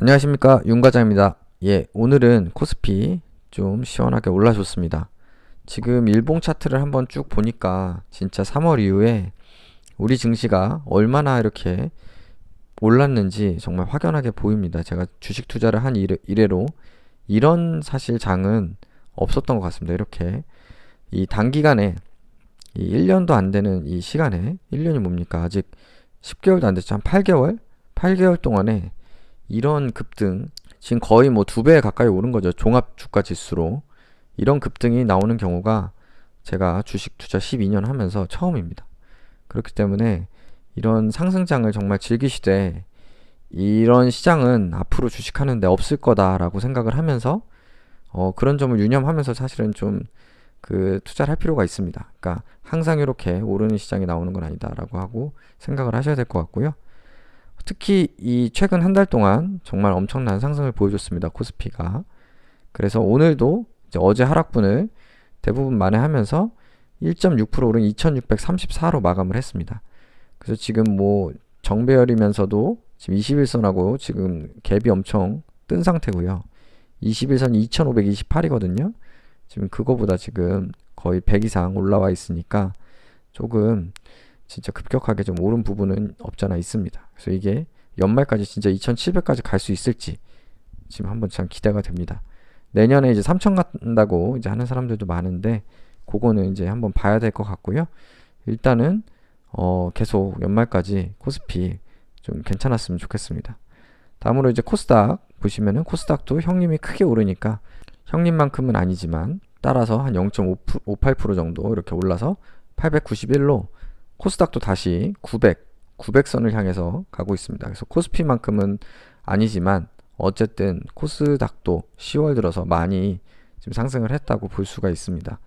안녕하십니까, 윤과장입니다. 예, 오늘은 코스피 좀 시원하게 올라줬습니다. 지금 일봉 차트를 한번 쭉 보니까 진짜 3월 이후에 우리 증시가 얼마나 이렇게 올랐는지 정말 확연하게 보입니다. 제가 주식 투자를 한 이래로 이런 사실 장은 없었던 것 같습니다. 이렇게 이 단기간에 이 1년도 안 되는 이 시간에 1년이 뭡니까? 아직 10개월도 안 됐죠. 한 8개월? 8개월 동안에 이런 급등, 지금 거의 뭐 2배 가까이 오른 거죠. 종합 주가 지수로. 이런 급등이 나오는 경우가 제가 주식 투자 12년 하면서 처음입니다. 그렇기 때문에 이런 상승장을 정말 즐기시되 이런 시장은 앞으로 주식하는데 없을 거다라고 생각을 하면서 그런 점을 유념하면서 사실은 좀 그 투자를 할 필요가 있습니다. 그러니까 항상 이렇게 오르는 시장이 나오는 건 아니다라고 하고 생각을 하셔야 될 것 같고요. 특히 이 최근 한 달 동안 정말 엄청난 상승을 보여줬습니다. 코스피가. 그래서 오늘도 이제 어제 하락분을 대부분 만회하면서 1.6% 오른 2634로 마감을 했습니다. 그래서 지금 뭐 정배열이면서도 지금 21선하고 지금 갭이 엄청 뜬 상태고요. 21선이 2528이거든요. 지금 그거보다 지금 거의 100 이상 올라와 있으니까 조금 진짜 급격하게 좀 오른 부분은 없잖아 있습니다. 그래서 이게 연말까지 진짜 2700까지 갈 수 있을지 지금 한번 참 기대가 됩니다. 내년에 이제 3000 간다고 이제 하는 사람들도 많은데 그거는 이제 한번 봐야 될 것 같고요. 일단은 계속 연말까지 코스피 좀 괜찮았으면 좋겠습니다. 다음으로 이제 코스닥 보시면은 코스닥도 형님이 크게 오르니까 형님만큼은 아니지만 따라서 한 0.58% 정도 이렇게 올라서 891로 코스닥도 다시 900선을 향해서 가고 있습니다. 그래서 코스피만큼은 아니지만 어쨌든 코스닥도 10월 들어서 많이 지금 상승을 했다고 볼 수가 있습니다.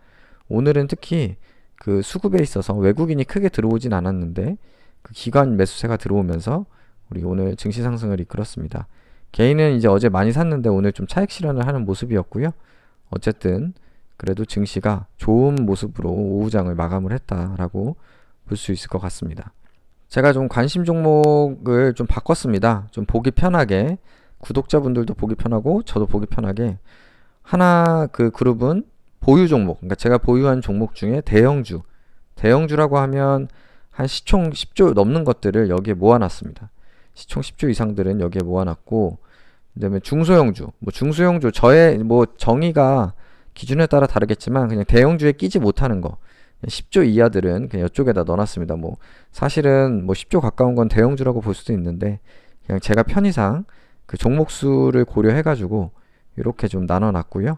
오늘은 특히 그 수급에 있어서 외국인이 크게 들어오진 않았는데 그 기관 매수세가 들어오면서 우리 오늘 증시 상승을 이끌었습니다. 개인은 이제 어제 많이 샀는데 오늘 좀 차익 실현을 하는 모습이었고요. 어쨌든 그래도 증시가 좋은 모습으로 오후장을 마감을 했다라고 볼 수 있을 것 같습니다. 제가 좀 관심 종목을 좀 바꿨습니다. 좀 보기 편하게 구독자분들도 보기 편하고 저도 보기 편하게 하나 그 그룹은 보유 종목, 그러니까 제가 보유한 종목 중에 대형주라고 하면 한 시총 10조 넘는 것들을 여기에 모아놨습니다. 시총 10조 이상들은 여기에 모아놨고, 그다음에 중소형주, 뭐 중소형주 저의 뭐 정의가 기준에 따라 다르겠지만 그냥 대형주에 끼지 못하는 거 10조 이하들은 그냥 이쪽에다 넣어놨습니다. 뭐 사실은 뭐 10조 가까운 건 대형주라고 볼 수도 있는데 그냥 제가 편의상 그 종목 수를 고려해가지고 이렇게 좀 나눠놨고요.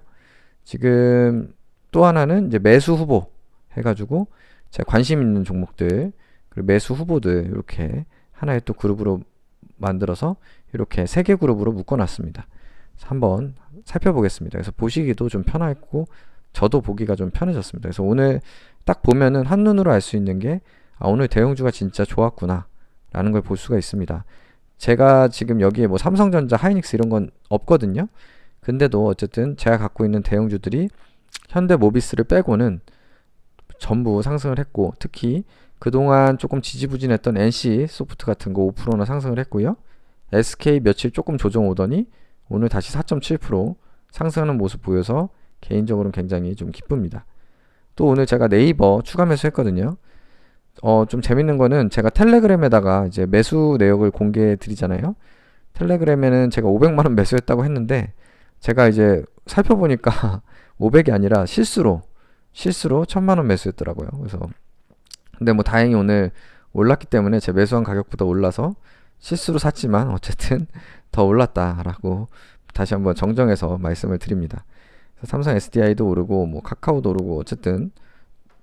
지금 또 하나는 이제 매수 후보 해가지고 제가 관심 있는 종목들 그리고 매수 후보들 이렇게 하나의 또 그룹으로 만들어서 이렇게 3개 그룹으로 묶어놨습니다. 그래서 한번 살펴보겠습니다. 그래서 보시기도 좀 편하고 저도 보기가 좀 편해졌습니다. 그래서 오늘 딱 보면은 한눈으로 알 수 있는 게 오늘 대형주가 진짜 좋았구나 라는 걸 볼 수가 있습니다. 제가 지금 여기에 뭐 삼성전자, 하이닉스 이런 건 없거든요. 근데도 어쨌든 제가 갖고 있는 대형주들이 현대모비스를 빼고는 전부 상승을 했고 특히 그동안 조금 지지부진했던 NC소프트 같은 거 5%나 상승을 했고요. SK 며칠 조금 조정 오더니 오늘 다시 4.7% 상승하는 모습 보여서 개인적으로는 굉장히 좀 기쁩니다. 또 오늘 제가 네이버 추가 매수했거든요. 좀 재밌는 거는 제가 텔레그램에다가 이제 매수 내역을 공개해 드리잖아요. 텔레그램에는 제가 500만 원 매수했다고 했는데 제가 이제 살펴보니까 500이 아니라 실수로 1000만 원 매수했더라고요. 그래서 근데 뭐 다행히 오늘 올랐기 때문에 제 매수한 가격보다 올라서 실수로 샀지만 어쨌든 더 올랐다라고 다시 한번 정정해서 말씀을 드립니다. 삼성 SDI도 오르고 뭐 카카오도 오르고 어쨌든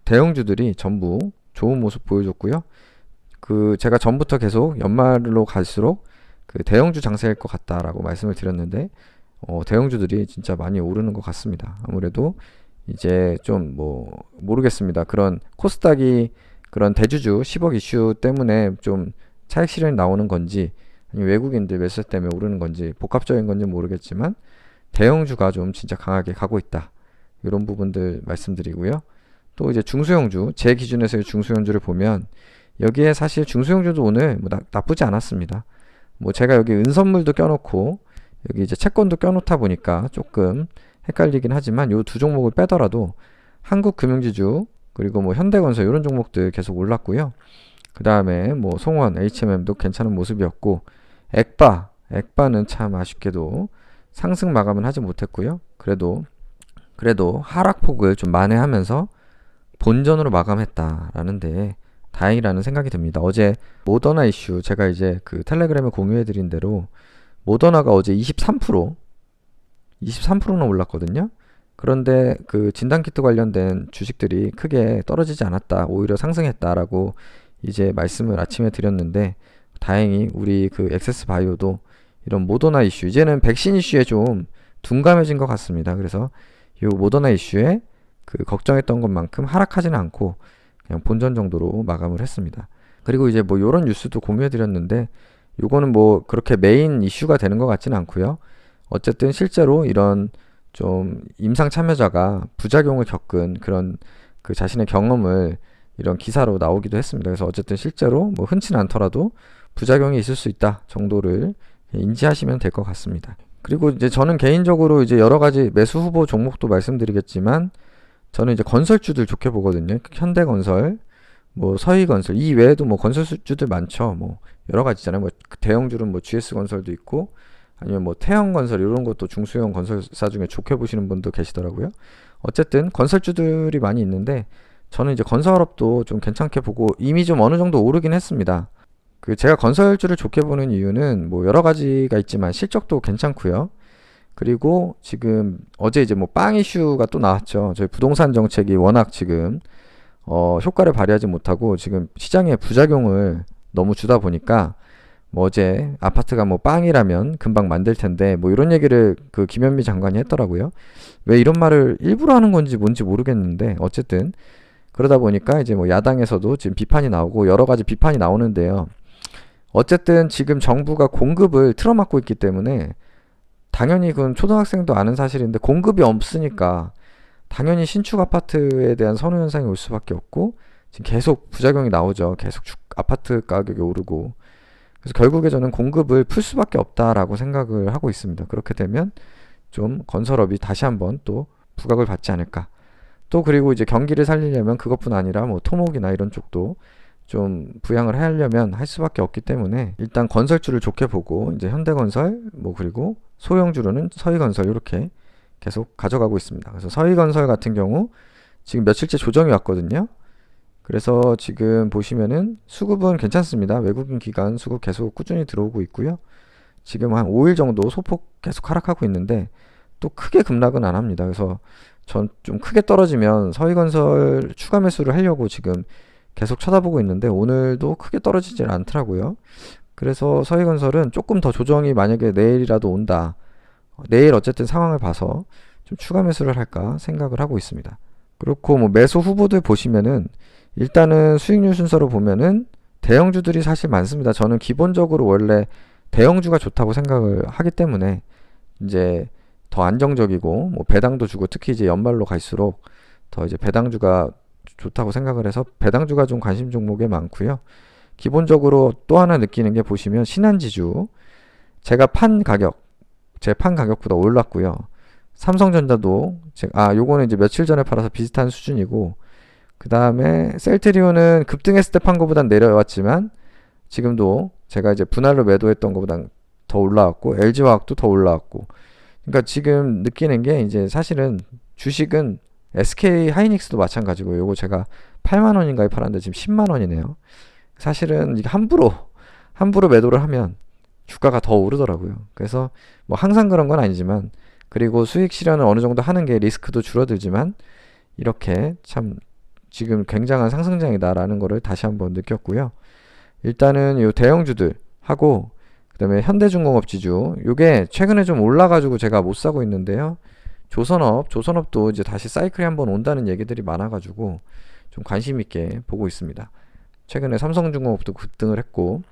대형주들이 전부 좋은 모습 보여줬고요. 그 제가 전부터 계속 연말로 갈수록 그 대형주 장세일 것 같다라고 말씀을 드렸는데 대형주들이 진짜 많이 오르는 것 같습니다. 아무래도 이제 좀 뭐 모르겠습니다. 그런 코스닥이 그런 대주주 10억 이슈 때문에 좀 차익 실현이 나오는 건지 아니면 외국인들 매수 때문에 오르는 건지 복합적인 건지 모르겠지만 대형주가 좀 진짜 강하게 가고 있다. 이런 부분들 말씀드리고요. 또 이제 중소형주, 제 기준에서의 중소형주를 보면 여기에 사실 중소형주도 오늘 뭐 나쁘지 않았습니다. 뭐 제가 여기 은선물도 껴놓고 여기 이제 채권도 껴놓다 보니까 조금 헷갈리긴 하지만 요 두 종목을 빼더라도 한국금융지주 그리고 뭐 현대건설 이런 종목들 계속 올랐고요. 그 다음에 뭐 송원, HMM도 괜찮은 모습이었고 액바는 참 아쉽게도 상승 마감은 하지 못했고요. 그래도 하락폭을 좀 만회하면서 본전으로 마감했다라는데 다행이라는 생각이 듭니다. 어제 모더나 이슈 제가 이제 그 텔레그램에 공유해드린 대로 모더나가 어제 23%나 올랐거든요. 그런데 그 진단키트 관련된 주식들이 크게 떨어지지 않았다. 오히려 상승했다라고 이제 말씀을 아침에 드렸는데 다행히 우리 그 액세스 바이오도 이런 모더나 이슈 이제는 백신 이슈에 좀 둔감해진 것 같습니다. 그래서 이 모더나 이슈에 그 걱정했던 것만큼 하락하지는 않고 그냥 본전 정도로 마감을 했습니다. 그리고 이제 뭐 요런 뉴스도 공유해드렸는데 요거는 뭐 그렇게 메인 이슈가 되는 것 같지는 않고요. 어쨌든 실제로 이런 좀 임상 참여자가 부작용을 겪은 그런 그 자신의 경험을 이런 기사로 나오기도 했습니다. 그래서 어쨌든 실제로 뭐 흔치는 않더라도 부작용이 있을 수 있다 정도를 인지하시면 될 것 같습니다. 그리고 이제 저는 개인적으로 이제 여러 가지 매수 후보 종목도 말씀드리겠지만 저는 이제 건설주들 좋게 보거든요. 현대건설, 뭐 서희건설 이 외에도 뭐 건설주들 많죠. 뭐 여러 가지잖아요. 뭐 대형주는 뭐 GS건설도 있고 아니면 뭐 태형건설 이런 것도 중소형 건설사 중에 좋게 보시는 분도 계시더라고요. 어쨌든 건설주들이 많이 있는데 저는 이제 건설업도 좀 괜찮게 보고 이미 좀 어느 정도 오르긴 했습니다. 그 제가 건설주를 좋게 보는 이유는 뭐 여러 가지가 있지만 실적도 괜찮고요. 그리고 지금 어제 이제 뭐 빵 이슈가 또 나왔죠. 저희 부동산 정책이 워낙 지금 효과를 발휘하지 못하고 지금 시장에 부작용을 너무 주다 보니까 뭐 어제 아파트가 뭐 빵이라면 금방 만들 텐데 뭐 이런 얘기를 그 김현미 장관이 했더라고요. 왜 이런 말을 일부러 하는 건지 뭔지 모르겠는데 어쨌든 그러다 보니까 이제 뭐 야당에서도 지금 비판이 나오고 여러 가지 비판이 나오는데요. 어쨌든 지금 정부가 공급을 틀어막고 있기 때문에 당연히 그건 초등학생도 아는 사실인데 공급이 없으니까 당연히 신축 아파트에 대한 선호 현상이 올 수밖에 없고 지금 계속 부작용이 나오죠. 계속 아파트 가격이 오르고 그래서 결국에 저는 공급을 풀 수밖에 없다라고 생각을 하고 있습니다. 그렇게 되면 좀 건설업이 다시 한번 또 부각을 받지 않을까. 또 그리고 이제 경기를 살리려면 그것뿐 아니라 뭐 토목이나 이런 쪽도 좀 부양을 하려면 할 수밖에 없기 때문에 일단 건설주를 좋게 보고 이제 현대건설 뭐 그리고 소형주로는 서희건설 이렇게 계속 가져가고 있습니다. 그래서 서희건설 같은 경우 지금 며칠째 조정이 왔거든요. 그래서 지금 보시면은 수급은 괜찮습니다. 외국인 기관 수급 계속 꾸준히 들어오고 있고요. 지금 한 5일 정도 소폭 계속 하락하고 있는데 또 크게 급락은 안 합니다. 그래서 전 좀 크게 떨어지면 서희건설 추가 매수를 하려고 지금 계속 쳐다보고 있는데 오늘도 크게 떨어지질 않더라고요. 그래서 서희건설은 조금 더 조정이 만약에 내일이라도 온다. 내일 어쨌든 상황을 봐서 좀 추가 매수를 할까 생각을 하고 있습니다. 그렇고 뭐 매수 후보들 보시면은 일단은 수익률 순서로 보면은 대형주들이 사실 많습니다. 저는 기본적으로 원래 대형주가 좋다고 생각을 하기 때문에 이제 더 안정적이고 뭐 배당도 주고 특히 이제 연말로 갈수록 더 이제 배당주가 좋다고 생각을 해서 배당주가 좀 관심 종목에 많고요. 기본적으로 또 하나 느끼는 게 보시면 신한지주 제가 제 판 가격보다 올랐고요. 삼성전자도 요거는 이제 며칠 전에 팔아서 비슷한 수준이고 그 다음에 셀트리온은 급등했을 때 판 거보단 내려왔지만 지금도 제가 이제 분할로 매도했던 거보단 더 올라왔고 LG화학도 더 올라왔고 그러니까 지금 느끼는 게 이제 사실은 주식은 SK 하이닉스도 마찬가지고 요거 제가 8만 원인가에 팔았는데 지금 10만 원이네요. 사실은 이게 함부로 매도를 하면 주가가 더 오르더라고요. 그래서 뭐 항상 그런 건 아니지만 그리고 수익 실현을 어느 정도 하는 게 리스크도 줄어들지만 이렇게 참 지금 굉장한 상승장이다라는 거를 다시 한번 느꼈고요. 일단은 요 대형주들 하고 그다음에 현대중공업 지주 요게 최근에 좀 올라가지고 제가 못 사고 있는데요. 조선업도 이제 다시 사이클이 한번 온다는 얘기들이 많아가지고 좀 관심 있게 보고 있습니다. 최근에 삼성중공업도 급등을 했고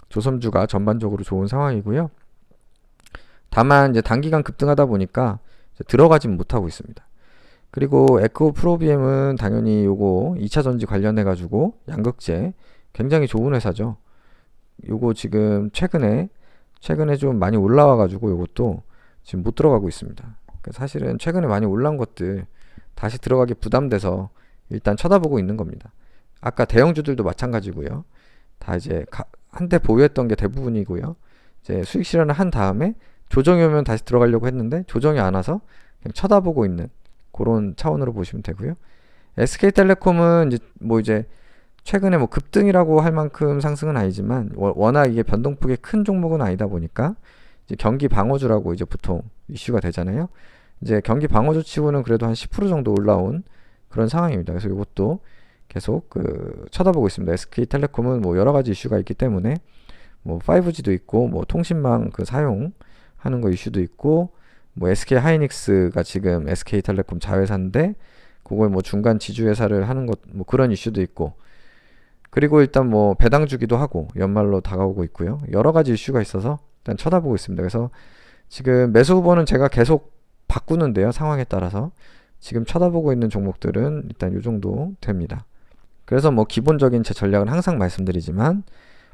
조선주가 전반적으로 좋은 상황이고요. 다만 이제 단기간 급등하다 보니까 들어가진 못하고 있습니다. 그리고 에코프로비엠은 당연히 요거 2차 전지 관련해 가지고 양극재 굉장히 좋은 회사죠. 요거 지금 최근에 최근에 좀 많이 올라와 가지고 요것도 지금 못 들어가고 있습니다. 그러니까 사실은 최근에 많이 올라온 것들 다시 들어가기 부담돼서 일단 쳐다보고 있는 겁니다. 아까 대형주들도 마찬가지고요. 다 이제 한때 보유했던 게 대부분이고요. 이제 수익 실현을 한 다음에 조정이 오면 다시 들어가려고 했는데 조정이 안 와서 그냥 쳐다보고 있는 그런 차원으로 보시면 되고요. SK텔레콤은 이제 최근에 뭐 급등이라고 할 만큼 상승은 아니지만 워낙 이게 변동폭이 큰 종목은 아니다 보니까 이제 경기 방어주라고 이제 보통 이슈가 되잖아요. 이제 경기 방어주 치고는 그래도 한 10% 정도 올라온 그런 상황입니다. 그래서 이것도 계속 쳐다보고 있습니다. SK텔레콤은 뭐 여러 가지 이슈가 있기 때문에 뭐 5G도 있고 뭐 통신망 사용하는 거 이슈도 있고 뭐 SK 하이닉스가 지금 SK텔레콤 자회사인데 그걸 뭐 중간 지주회사를 하는 것 뭐 그런 이슈도 있고 그리고 일단 뭐 배당 주기도 하고 연말로 다가오고 있고요. 여러 가지 이슈가 있어서 일단 쳐다보고 있습니다. 그래서 지금 매수 후보는 제가 계속 바꾸는데요. 상황에 따라서 지금 쳐다보고 있는 종목들은 일단 이 정도 됩니다. 그래서 뭐 기본적인 제 전략은 항상 말씀드리지만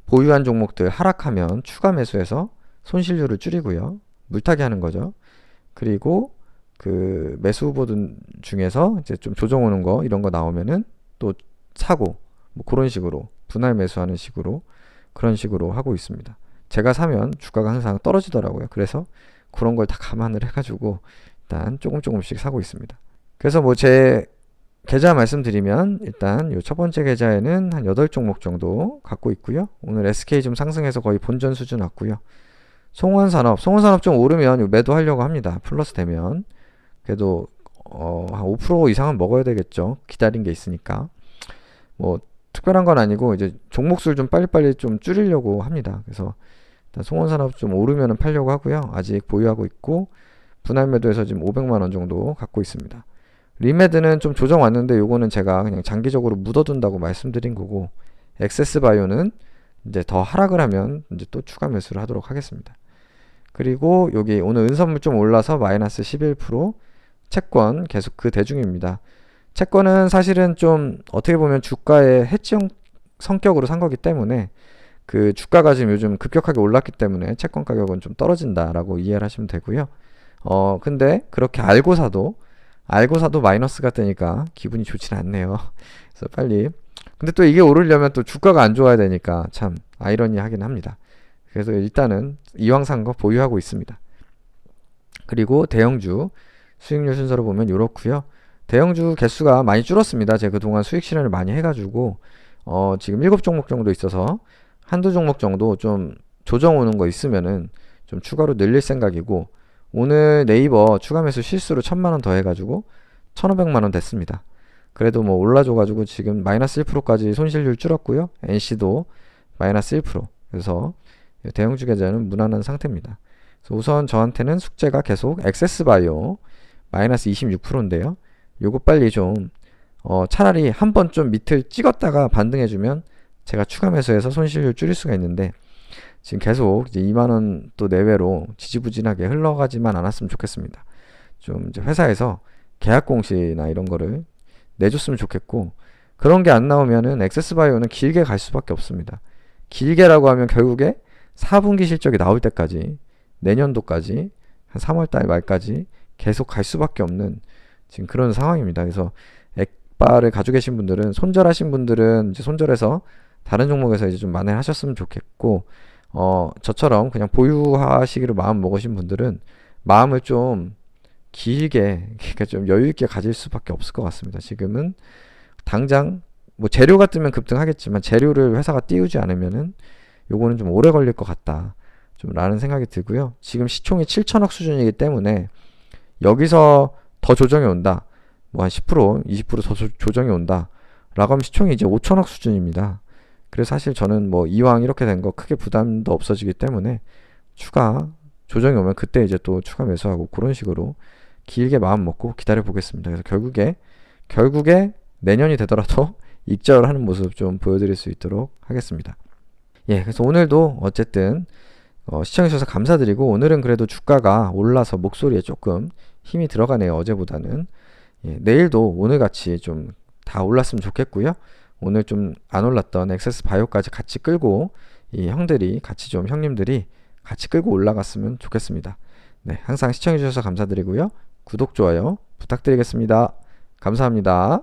보유한 종목들 하락하면 추가 매수해서 손실률을 줄이고요. 물타기 하는 거죠. 그리고 매수 후보들 중에서 이제 좀 조정 오는 거 이런 거 나오면은 또 사고 뭐 그런 식으로 분할 매수하는 식으로 그런 식으로 하고 있습니다. 제가 사면 주가가 항상 떨어지더라고요. 그래서 그런 걸 다 감안을 해가지고 일단 조금씩 사고 있습니다. 그래서 뭐 제 계좌 말씀드리면 일단 요 첫 번째 계좌에는 한 8종목 정도 갖고 있고요. 오늘 SK 좀 상승해서 거의 본전 수준 왔고요. 송원산업 좀 오르면 요 매도하려고 합니다. 플러스 되면 그래도 한 5% 이상은 먹어야 되겠죠. 기다린 게 있으니까. 뭐 특별한 건 아니고 이제 종목수를 좀 빨리빨리 좀 줄이려고 합니다. 그래서 일단 송원산업 좀 오르면은 팔려고 하고요. 아직 보유하고 있고 분할 매도해서 지금 500만 원 정도 갖고 있습니다. 리메드는 좀 조정 왔는데 요거는 제가 그냥 장기적으로 묻어둔다고 말씀드린 거고 액세스바이오는 이제 더 하락을 하면 이제 또 추가 매수를 하도록 하겠습니다. 그리고 여기 오늘 은선물 좀 올라서 마이너스 11% 채권 계속 그 대중입니다. 채권은 사실은 좀 어떻게 보면 주가의 해지형 성격으로 산 거기 때문에 그 주가가 지금 요즘 급격하게 올랐기 때문에 채권 가격은 좀 떨어진다라고 이해를 하시면 되고요. 근데 그렇게 알고 사도 마이너스가 되니까 기분이 좋지는 않네요. 그래서 빨리. 근데 또 이게 오르려면 또 주가가 안 좋아야 되니까 참 아이러니하긴 합니다. 그래서 일단은 이왕 산 거 보유하고 있습니다. 그리고 대형주 수익률 순서로 보면 이렇고요. 대형주 개수가 많이 줄었습니다. 제가 그동안 수익 실현을 많이 해가지고 지금 7종목 정도 있어서 한두 종목 정도 좀 조정 오는 거 있으면은 좀 추가로 늘릴 생각이고 오늘 네이버 추가 매수 실수로 1000만원 더 해가지고 1500만원 됐습니다. 그래도 뭐 올라줘가지고 지금 마이너스 1%까지 손실률 줄었고요. NC도 마이너스 1%. 그래서 대형주 계좌는 무난한 상태입니다. 그래서 우선 저한테는 숙제가 계속 액세스바이오 마이너스 26%인데요. 요거 빨리 좀 차라리 한번 좀 밑을 찍었다가 반등해주면 제가 추가 매수해서 손실률 줄일 수가 있는데 지금 계속 이제 2만원 또 내외로 지지부진하게 흘러가지만 않았으면 좋겠습니다. 좀 이제 회사에서 계약 공시나 이런 거를 내줬으면 좋겠고 그런 게 안 나오면은 액세스바이오는 길게 갈 수밖에 없습니다. 길게라고 하면 결국에 4분기 실적이 나올 때까지 내년도까지 한 3월달 말까지 계속 갈 수밖에 없는 지금 그런 상황입니다. 그래서 액바를 가지고 계신 분들은 손절하신 분들은 이제 손절해서 다른 종목에서 이제 좀 만회하셨으면 좋겠고 저처럼 그냥 보유하시기로 마음 먹으신 분들은 마음을 좀 길게 그러니까 좀 여유 있게 가질 수밖에 없을 것 같습니다. 지금은 당장 뭐 재료가 뜨면 급등하겠지만 재료를 회사가 띄우지 않으면은 요거는 좀 오래 걸릴 것 같다. 좀 라는 생각이 들고요. 지금 시총이 7천억 수준이기 때문에 여기서 더 조정이 온다. 뭐 한 10%, 20%더 조정이 온다. 라고 하면 시총이 이제 5천억 수준입니다. 그래서 사실 저는 뭐 이왕 이렇게 된 거 크게 부담도 없어지기 때문에 추가 조정이 오면 그때 이제 또 추가 매수하고 그런 식으로 길게 마음 먹고 기다려 보겠습니다. 그래서 결국에 내년이 되더라도 익절을 하는 모습 좀 보여드릴 수 있도록 하겠습니다. 예, 그래서 오늘도 어쨌든 시청해주셔서 감사드리고 오늘은 그래도 주가가 올라서 목소리에 조금 힘이 들어가네요. 어제보다는. 예, 내일도 오늘같이 좀 다 올랐으면 좋겠고요. 오늘 좀 안 올랐던 액세스 바이오까지 같이 끌고 이 형님들이 같이 끌고 올라갔으면 좋겠습니다. 네, 항상 시청해주셔서 감사드리고요. 구독, 좋아요 부탁드리겠습니다. 감사합니다.